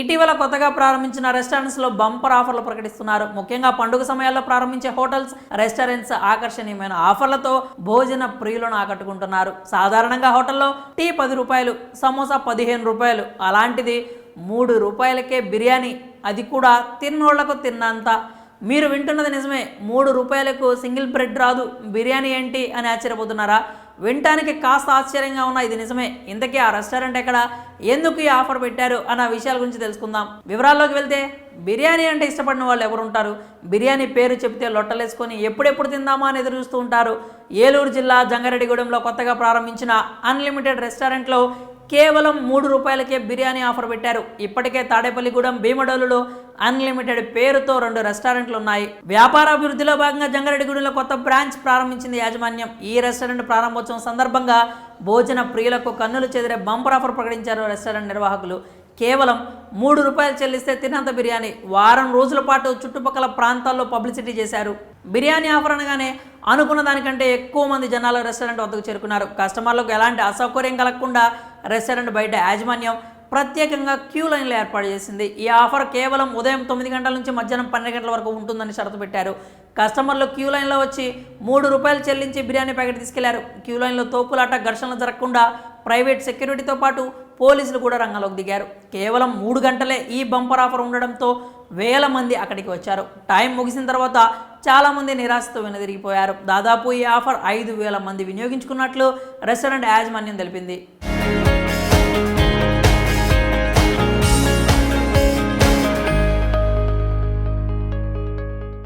ఇటీవల కొత్తగా ప్రారంభించిన రెస్టారెంట్స్లో బంపర్ ఆఫర్లు ప్రకటిస్తున్నారు. ముఖ్యంగా పండుగ సమయాల్లో ప్రారంభించే హోటల్స్, రెస్టారెంట్స్ ఆకర్షణీయమైన ఆఫర్లతో భోజన ప్రియులను ఆకట్టుకుంటున్నారు. సాధారణంగా హోటల్లో టీ 10 రూపాయలు, సమోసా 15 రూపాయలు, అలాంటిది 3 రూపాయలకే బిర్యానీ, అది కూడా తిన్నోళ్లకు తిన్నంత. మీరు వింటున్నది నిజమే, 3 రూపాయలకు సింగిల్ బ్రెడ్ రాదు, బిర్యానీ ఏంటి అని ఆశ్చర్యపోతున్నారా? వినటానికి కాస్త ఆశ్చర్యంగా ఉన్న ఇది నిజమే. ఇంతకీ ఆ రెస్టారెంట్ ఎక్కడ, ఎందుకు ఈ ఆఫర్ పెట్టారు అన్న విషయాల గురించి తెలుసుకుందాం. వివరాల్లోకి వెళ్తే, బిర్యానీ అంటే ఇష్టపడిన వాళ్ళు ఎవరుంటారు? బిర్యానీ పేరు చెబితే లొట్టలేసుకొని ఎప్పుడెప్పుడు తిందామా అని ఎదురు చూస్తూ ఉంటారు. ఏలూరు జిల్లా జంగారెడ్డిగూడెంలో కొత్తగా ప్రారంభించిన అన్లిమిటెడ్ రెస్టారెంట్లో కేవలం 3 రూపాయలకే బిర్యానీ ఆఫర్ పెట్టారు. ఇప్పటికే తాడేపల్లిగూడెం, భీమడోలులో అన్లిమిటెడ్ పేరుతో 2 రెస్టారెంట్లు ఉన్నాయి. వ్యాపార అభివృద్ధిలో భాగంగా జంగారెడ్డిగూడెంలో కొత్త బ్రాంచ్ ప్రారంభించింది యాజమాన్యం. ఈ రెస్టారెంట్ ప్రారంభోత్సవం సందర్భంగా భోజన ప్రియులకు కన్నులు చెదిరే బంపర్ ఆఫర్ ప్రకటించారు రెస్టారెంట్ నిర్వాహకులు. కేవలం 3 రూపాయలు చెల్లిస్తే తినంత బిర్యానీ. వారం రోజుల పాటు చుట్టుపక్కల ప్రాంతాల్లో పబ్లిసిటీ చేశారు. బిర్యానీ ఆఫర్ అనగానే అనుకున్న దానికంటే ఎక్కువ మంది జనాలు రెస్టారెంట్ వద్దకు చేరుకున్నారు. కస్టమర్లకు ఎలాంటి అసౌకర్యం కలగకుండా రెస్టారెంట్ బయట యాజమాన్యం ప్రత్యేకంగా క్యూ లైన్లు ఏర్పాటు చేసింది. ఈ ఆఫర్ కేవలం ఉదయం 9 గంటల నుంచి మధ్యాహ్నం 12 గంటల వరకు ఉంటుందని షరతు పెట్టారు. కస్టమర్లు క్యూ లైన్లో వచ్చి 3 రూపాయలు చెల్లించి బిర్యానీ ప్యాకెట్ తీసుకెళ్లారు. క్యూ లైన్లో తోపులాట, ఘర్షణలు జరగకుండా ప్రైవేట్ సెక్యూరిటీతో పాటు పోలీసులు కూడా రంగంలోకి దిగారు. కేవలం 3 గంటలే ఈ బంపర్ ఆఫర్ ఉండడంతో వేల మంది అక్కడికి వచ్చారు. టైం ముగిసిన తర్వాత చాలామంది నిరాశతో వెనుదిరిగిపోయారు. దాదాపు ఈ ఆఫర్ 5,000 మంది వినియోగించుకున్నట్లు రెస్టారెంట్ యాజమాన్యం తెలిపింది.